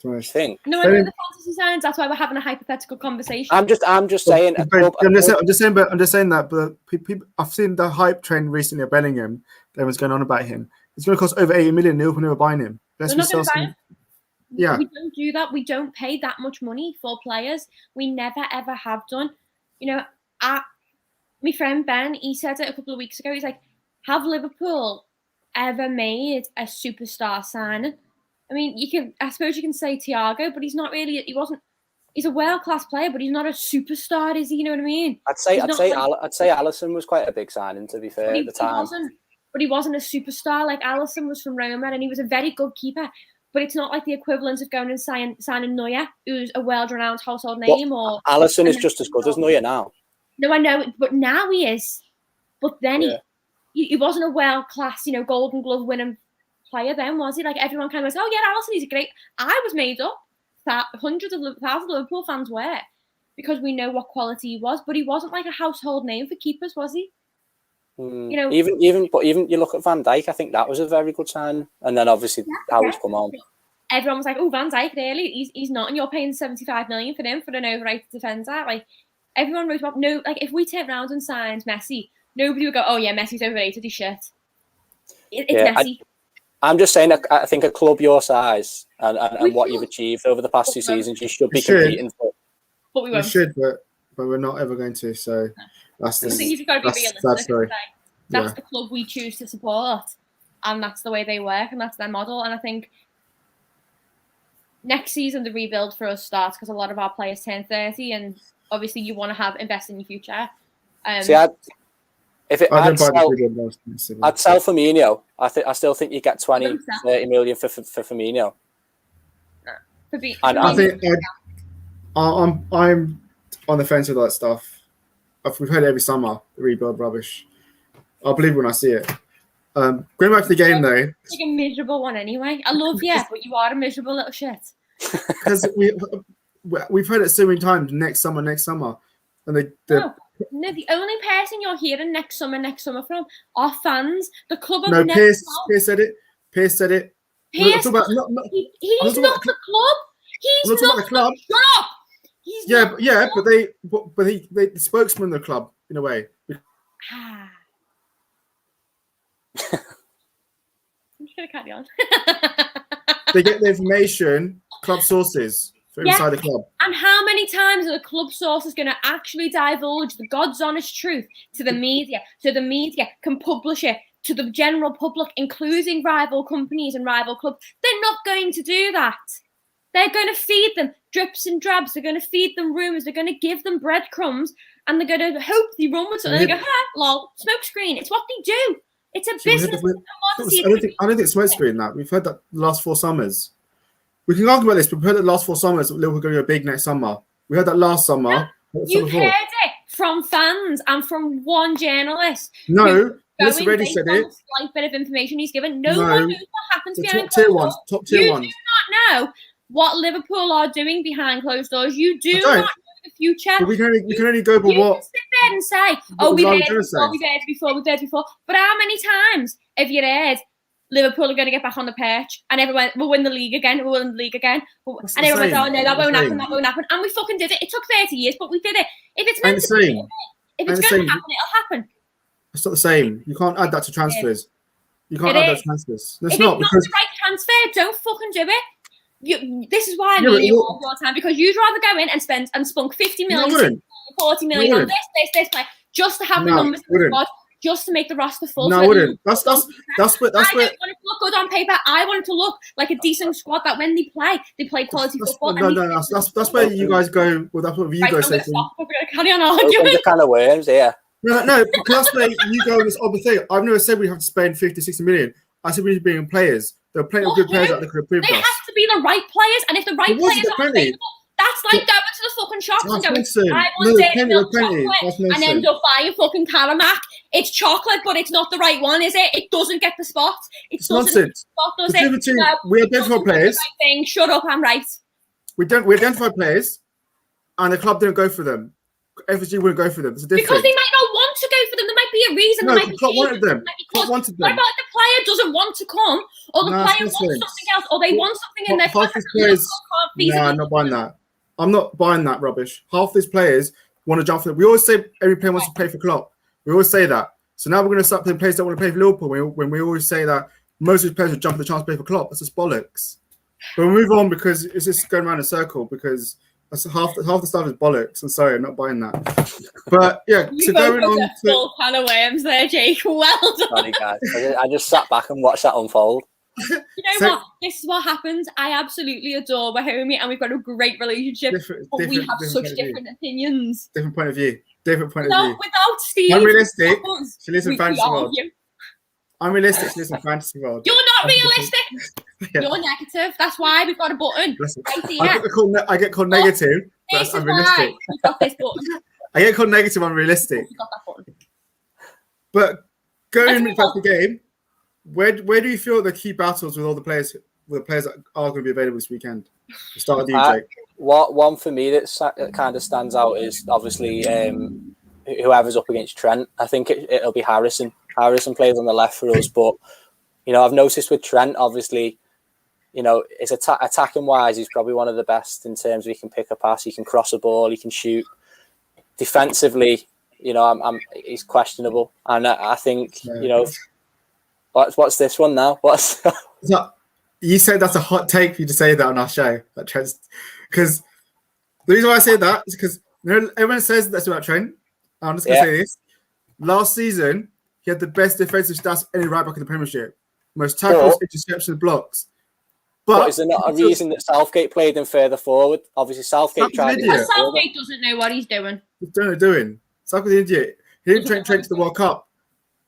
I think. No, I know the fantasy signs. That's why we're having a hypothetical conversation. I'm just saying. I'm just saying that. But people, I've seen the hype trend recently of Bellingham. Everyone's going on about him. It's going to cost over 80 million. Liverpool never buying him. They're not going to buy him. Yeah, we don't do that. We don't pay that much money for players. We never ever have done. You know, my friend Ben, he said it a couple of weeks ago. He's like, "Have Liverpool ever made a superstar signing?" I mean, I suppose you can say Thiago, but he's not really. He's a world-class player, but he's not a superstar, is he? You know what I mean? I'd say Alisson was quite a big signing, to be fair, at the time. But he wasn't a superstar. Like Alisson was from Roma, and he was a very good keeper. But it's not like the equivalent of going and signing Neuer, who's a world-renowned household name. Or Alisson is just as good as Neuer now. No, I know, but now he is. But then he wasn't a world-class, Golden Glove winning player then, was he? Like everyone kind of was, oh yeah, Alisson, he's a great. I was made up. Hundreds of thousands of Liverpool fans were, because we know what quality he was, but he wasn't like a household name for keepers, was he? Even you look at Van Dijk, I think that was a very good sign, and then obviously how he's come on. Everyone was like, "Oh, Van Dijk, really? He's not, and you're paying 75 million for him for an overrated defender." Like everyone wrote about no. Like if we turned around and signed Messi, nobody would go, "Oh yeah, Messi's overrated. He's shit." It's Messi. I'm just saying, I think a club your size and what you've achieved over the past 2 seasons, you should be competing for. But we won't. We should, but we're not ever going to. So that's the. I think you've got to be realistic. That's the club we choose to support, and that's the way they work, and that's their model. And I think next season the rebuild for us starts because a lot of our players turn 30, and obviously you want to invest in your future. I'd sell Firmino. I still think you get 20, 30 million for Firmino. I'm on the fence with that stuff. We've heard it every summer, the rebuild rubbish. I'll believe when I see it. Going back to the game, though. Like a miserable one anyway. I love you, but you are a miserable little shit. Because we've heard it so many times, next summer. And No, the only person you're hearing next summer from are fans. The club of Pierce said it. Pierce said it. He's not the club. He's not the club. Shut up. But the spokesman of the club, in a way. I'm just gonna carry on. They get the information, club sources from inside the club. And how many times are the club sources going to actually divulge the God's honest truth to the media, so the media can publish it to the general public, including rival companies and rival clubs? They're not going to do that. They're going to feed them drips and drabs. They're going to feed them rumours. They're going to give them breadcrumbs, and they're going to hope they run with something. They go, lol, smoke screen. It's what they do. It's a business. I don't think smoke screen that. We've heard that the last 4 summers. We can argue about this, but we've heard that the last 4 summers Liverpool going to go big next summer. We heard that last summer. You've heard it from fans and from one journalist. No, Melissa Reddy said it. Slight bit of information he's given. No one knows what happens behind closed doors. Top tier ones. You do not know what Liverpool are doing behind closed doors. You do not know the future. But we can only go by what. You can sit there and say, "Oh, we've heard before." But how many times have you heard Liverpool are going to get back on the perch and everyone will win the league again? And everyone went, "Oh no, that won't happen." And we fucking did it. It took 30 years, but we did it. If it's meant to be, if it's going to happen, it'll happen. It's not the same. You can't add that to transfers. You can't add that to transfers. If it's not the right transfer, don't fucking do it. This is why I mean you all the time, because you'd rather go in and spend and spunk 50 million, 40 million on this play just to have the numbers in the squad, just to make the roster full. No, I wouldn't. That's where. I don't want it to look good on paper. I want it to look like a decent squad that when they play quality football. That's where you guys go. Well, that's what you guys say. We're going to carry on arguing. The kind of worms, yeah. No, because that's where you go on this other thing. I've never said we have to spend 50, 60 million. I said we need to bring in players. There are plenty of good players out there could have proved us. They have to be the right players, and if the right players aren't available, that's like going to the fucking shops and going, "I want dairy milk chocolate," and end up buying fucking Caramac. It's chocolate, but it's not the right one, is it? It doesn't get the spot. It's nonsense. We identify players. Shut up, I'm right. We identify players, and the club didn't go for them. FSG wouldn't go for them. It's a difference. Because they might not want be a reason. No, There might be Klopp wanted them. might be Klopp cause. wanted What them. about the player doesn't want to come, or the player wants nonsense. something else, or they want something in their Half these contract that Liverpool players. can't Nah, I'm not buying that. I'm not buying that rubbish. Half these players want to jump for. We always say every player wants to play for Klopp. We always say that. So now we're going to start playing players that want to play for Liverpool. When we always say that most of these players would jump at the chance to play for Klopp. That's just bollocks. But we'll move on because it's just going around in a circle because that's half the stuff is bollocks. I'm sorry, I'm not buying that. But yeah, You so going on a full pan of worms there, Jake. Well done. Sorry, guys. I just sat back and watched that unfold. You know what? This is what happens. I absolutely adore my homie, and we've got a great relationship. But we have such different opinions. Different point of view. Without Steve. Unrealistic. She lives in fantasy world. Unrealistic. She lives in fantasy world. You're not realistic. Yeah. You're negative. That's why we've got a button right here. I get called negative. But that's unrealistic. We've got this button. I get called negative. Unrealistic. We've got that button. But going back to the game, where do you feel the key battles with all the players that are going to be available this weekend? We'll start with you, Jake. One for me that kind of stands out is obviously whoever's up against Trent. I think it'll be Harrison. Harrison plays on the left for us, but I've noticed with Trent, obviously, it's attacking wise, he's probably one of the best in terms of he can pick a pass, he can cross a ball, he can shoot. Defensively, he's questionable, and I think what's this one now? You said that's a hot take for you to say that on our show, that Trent, because the reason why I say that is because everyone says that's about Trent. I'm just gonna say this: last season, he had the best defensive stats of any right back in the Premiership, most tackles, interceptions, blocks. But is there not a reason that Southgate played him further forward? Obviously, Southgate tried. Southgate doesn't know what he's doing. Doing. Southgate's an idiot. He didn't train Trent to the World Cup,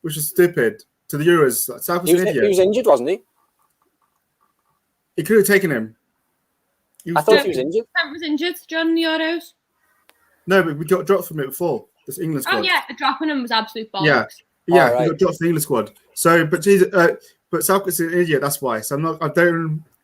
which is stupid. To the Euros, Southgate's an idiot. He was injured, wasn't he? He could have taken him. I thought he was injured. Trent was injured during the Euros. No, but we got dropped from it before. This England squad. Oh yeah, the dropping him was absolute bollocks. Yeah, right. He got dropped from the England squad. So, but Southgate's an idiot. That's why. So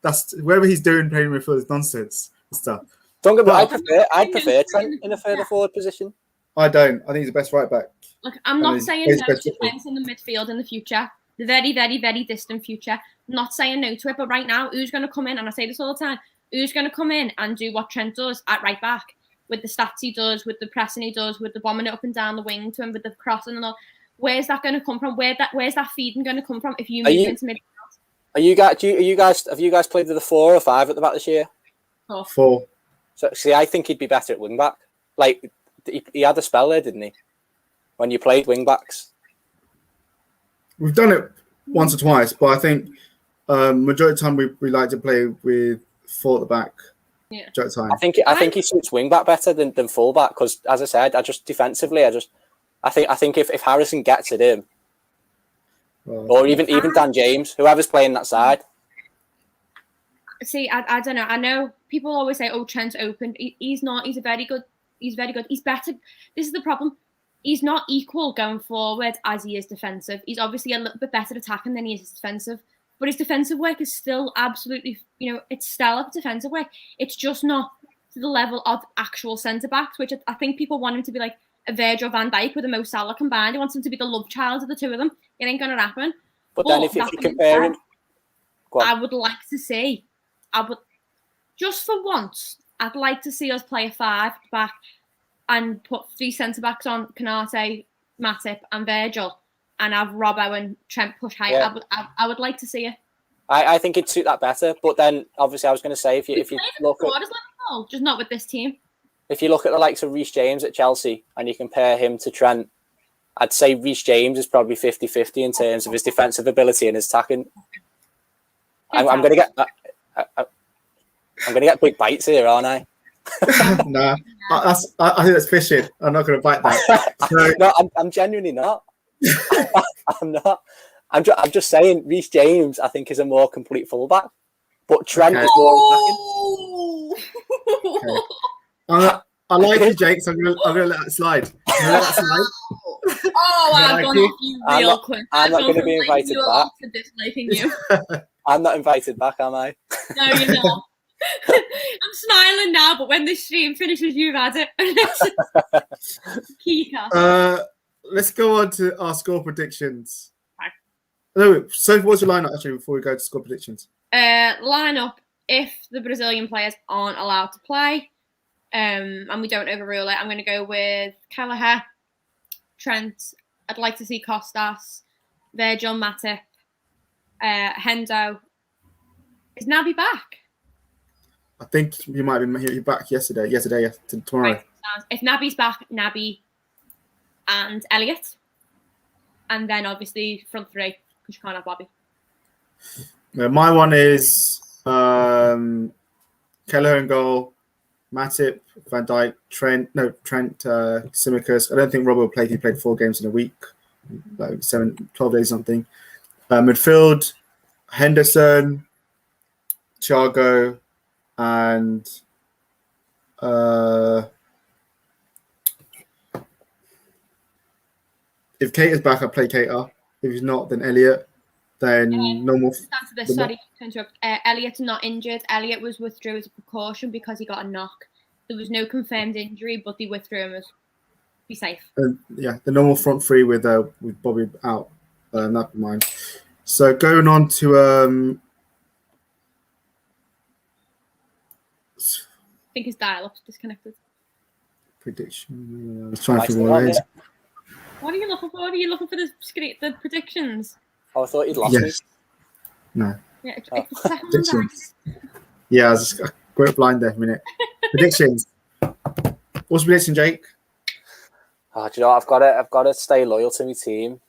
that's whatever he's doing playing midfield is nonsense and stuff. Don't get me wrong. I'd prefer Trent in a further forward position. I don't. I think he's the best right back. Look, I'm not saying no to defence in the midfield in the future. The very, very, very distant future. I'm not saying no to it, but right now, who's going to come in? And I say this all the time. Who's going to come in and do what Trent does at right back? With the stats he does, with the pressing he does, with the bombing it up and down the wing to him, with the crossing and all. Where's that going to come from? Where's that feeding going to come from if you move into midfield? Have you guys played with a 4 or 5 at the back this year? 4. So see, I think he'd be better at wing back. Like he had a spell there, didn't he? When you played wing backs. We've done it once or twice, but I think majority of the time we like to play with 4 at the back. Yeah. I think he suits wing back better than full back because, as I said, defensively, I think if Harrison gets at him, or even Dan James, whoever's playing that side. See, I don't know. I know people always say, "Oh, Trent's open." He's not. He's very good. He's better. This is the problem. He's not equal going forward as he is defensive. He's obviously a little bit better attacking than he is defensive. But his defensive work is still absolutely, it's stellar defensive work. It's just not to the level of actual centre-backs, which I think people want him to be like a Virgil van Dijk with a Mo Salah combined. He wants him to be the love child of the two of them. It ain't going to happen. But then if you compare him... I would like to see... just for once, I'd like to see us play a 5 back and put 3 centre-backs on Konate, Matip and Virgil and have Robbo and Trent push higher. Yeah. I would like to see it. I think it'd suit that better. But then, obviously, I was going to say, if you look at... Liverpool, just not with this team. If you look at the likes of Reece James at Chelsea and you compare him to Trent, I'd say Reece James is probably 50-50 in terms of his defensive ability and his attacking. I'm going to get... I'm going to get big bites here, aren't I? Nah, I think that's fishing. I'm not going to bite that. So... No, I'm genuinely not. I'm not. I'm just saying, Reece James, I think, is a more complete fullback, but Trent is more attacking. Okay. I like you, Jake. So I'm gonna let that slide. I've gone off you real quick. I'm not going to be invited back. Disliking you. I'm not invited back, am I? No, you're not. I'm smiling now, but when this stream finishes, you've had it. Kika. let's go on to our score predictions. Right. No, so what's your lineup actually before we go to score predictions? Lineup if the Brazilian players aren't allowed to play, and we don't overrule it. I'm going to go with Kelleher, Trent. I'd like to see Costas, Virgil, Matip, Hendo. Is Naby back? I think he might be back tomorrow. Right. If Naby's back, Naby and Elliot. And then obviously front three, because you can't have Bobby. My one is Keller in goal, Matip, Van Dijk, Trent, Tsimikas. I don't think Robert will play. He played 4 games in a week, like 12 days something. Midfield, Henderson, Thiago, and if Kate is back, I'll play Keita. If he's not, then Elliot. Then normal. Answer this. Sorry to interrupt. Elliot's not injured. Elliot was withdrew as a precaution because he got a knock. There was no confirmed injury, but they withdrew him as be safe. The normal front three with Bobby out. Never mind. So going on to I think his dial-up's disconnected. prediction. I was trying to figure out. What are you looking for? Are you looking for the predictions? Oh, I thought you'd lost me. No. Yeah, it's the second one. Yeah, I went blind there for a minute. Predictions. What's the prediction, Jake? Oh, do you know what? I've got to stay loyal to my team,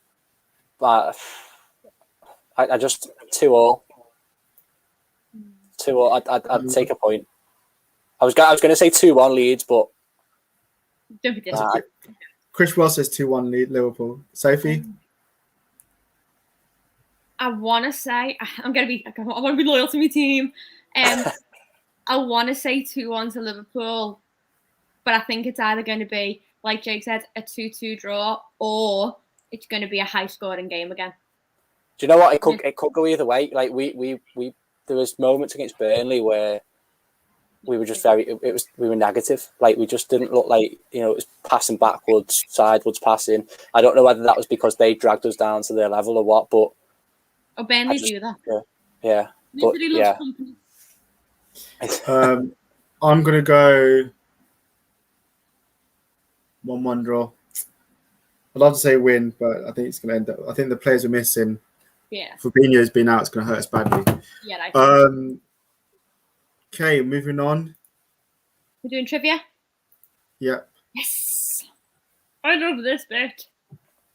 but I just 2-2. 2-2. I'd take a point. I was going to say 2-1 Leeds, but Don't be disappointed. Chris Ross says 2-1 Liverpool. Sophie. I want to say I want to be loyal to my team. I want to say 2-1 to Liverpool, but I think it's either going to be, like Jake said, a 2-2 draw, or it's going to be a high-scoring game again. Do you know what? It could go either way. Like we there was moments against Burnley where we were just we were negative. Like we just didn't look like, it was passing backwards, sideways passing. I don't know whether that was because they dragged us down to their level or what, but Burnley do that. Yeah. But, yeah. I'm gonna go 1-1 draw. I'd love to say win, but I think it's gonna end up. I think the players are missing. Yeah. Fabinho's been out. It's gonna hurt us badly. Yeah. Okay, moving on. We're doing trivia. Yeah. Yes. I love this bit.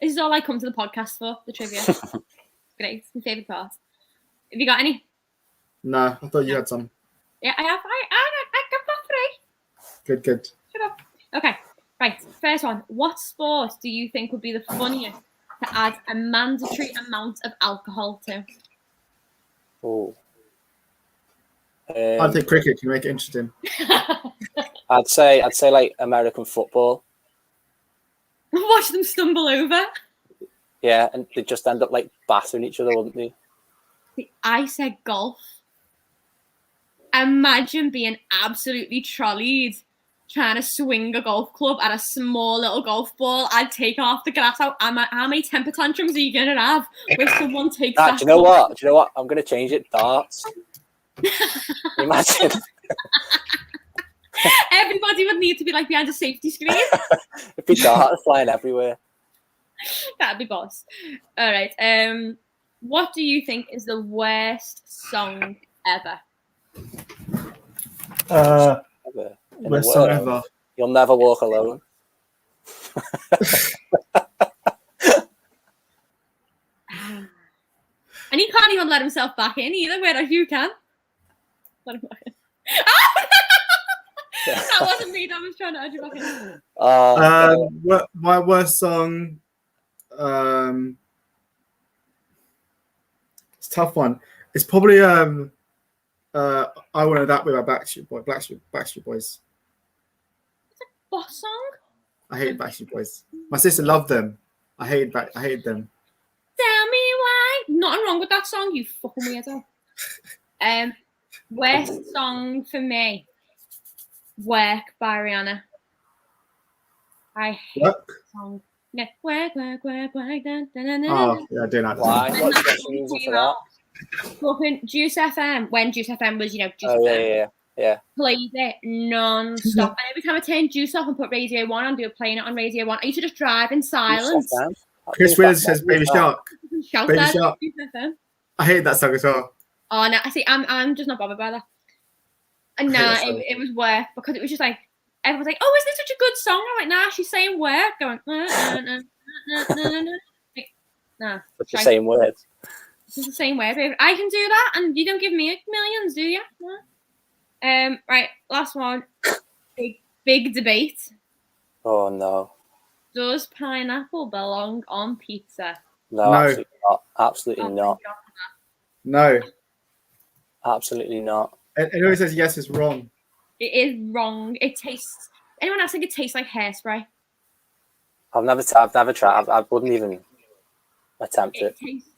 This is all I come to the podcast for. The trivia. Great. It's my favourite part. Have you got any? No, I thought you had some. Yeah, I have. I got 3. Good. Shut up. Okay, right. First one. What sport do you think would be the funniest to add a mandatory amount of alcohol to? Oh. I think cricket can make it interesting. I'd say like American football. Watch them stumble over. Yeah, and they just end up like battering each other, wouldn't they? I said golf. Imagine being absolutely trolleyed trying to swing a golf club at a small little golf ball. I'd take half the glass out. How many temper tantrums are you going to have where someone takes that? Do you know what? I'm going to change it. Darts. Imagine. Everybody would need to be like behind a safety screen. It'd be darts flying everywhere. That'd be boss. All right. What do you think is the worst song ever? Worst song ever. You'll Never Walk Alone. And he can't even let himself back in either, whereas you can. Let him back in. That wasn't me. That was trying to add you back in. My worst song. It's a tough one. It's probably I Wanted That with our Backstreet Boys. It's a boss song. I hate Backstreet Boys. My sister loved them. I hated them. Tell me why. Nothing wrong with that song, you fucking weirdo. Worst song for me. Work by Rihanna. I hate that song. Yeah, work, dun, dun, dun, dun, dun. Oh, yeah, I do like that. Why? When What's that the song reason came for that? out, fucking Juice FM, when Juice FM was, Juice Oh FM, yeah. played it non-stop. And every time I turned Juice off and put Radio 1 on, they were playing it on Radio 1. I used to just drive in silence. Juice FM? Chris Willis says Baby Shark. Shout Baby out Shark. Juice FM. I hate that song as well. Oh no, I see. I'm just not bothered by that. And I hate nah, that song. it was work because it was just like everyone's like, "Oh, isn't this such a good song?" I'm like, "Nah, she's saying work." Going, nah, It's the same words. it's the same way, baby. I can do that, and you don't give me millions, do you? No. Right, last one. Big debate. Oh no. Does pineapple belong on pizza? No, No. absolutely not. Absolutely Oh, not. thank God. No. Absolutely not. And who says yes is wrong? It is wrong. It tastes. Anyone else think it tastes like hairspray? I've never tried. I wouldn't even attempt It it. tastes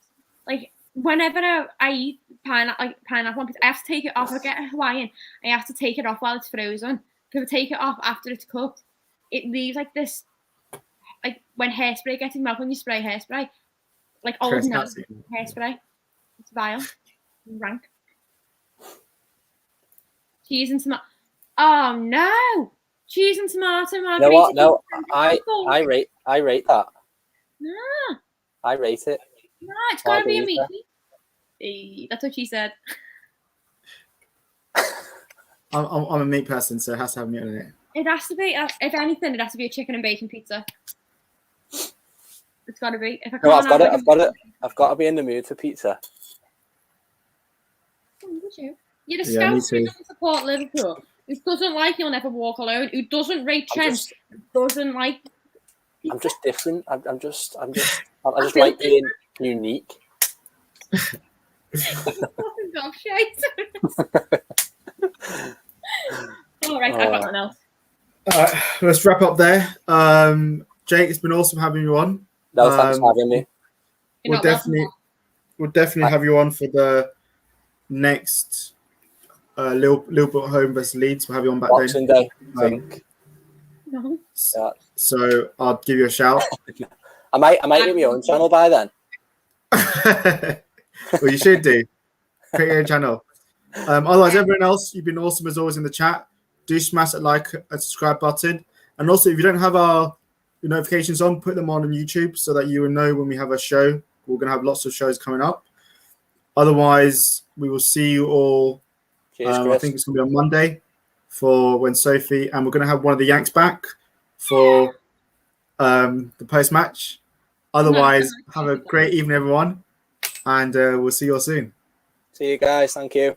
like whenever I eat pineapple on pizza, I have to take it off. I get a Hawaiian. I have to take it off while it's frozen. Because if I take it off after it's cooked, it leaves like this, like when hairspray gets in your mouth when you spray hairspray, like old Chris, now that's it. hairspray. It's vile, rank. Cheese and tomato. Oh no! Cheese and tomato You know margarita. what? No, I rate that. No, I rate it. no, it's gotta be a Margarita. meaty. That's what she said. I'm a meat person, so it has to have meat in it. It has to be. If anything, it has to be a chicken and bacon pizza. It's gotta be. If I can't No, I've got have it. I've got to be in the mood for pizza. Would you? You're a Yeah, me scout who too. doesn't support Liverpool, who doesn't like You'll Never Walk Alone, who doesn't rate Trent, doesn't like. I'm just different. I just feel like being unique. Fucking dog shit. All right, I've got one else. All right, let's wrap up there. Jake, it's been awesome having you on. No, thanks for having me. You're We'll not welcome. definitely have you on for the next Liverpool home versus Leeds. We'll have you on back Boxing Day, I then. think. No. Yeah. So I'll give you a shout. I might get my own channel by then. Well, you should do. Create your own channel. Otherwise, everyone else, you've been awesome as always in the chat. Do smash that like and subscribe button. And also, if you don't have your notifications on, put them on YouTube so that you will know when we have a show. We're going to have lots of shows coming up. Otherwise, we will see you all. Cheers, I Chris. think it's going to be on Monday for when Sophie, and we're going to have one of the Yanks back for the post-match. Otherwise, have a great evening, everyone. And we'll see you all soon. See you guys. Thank you.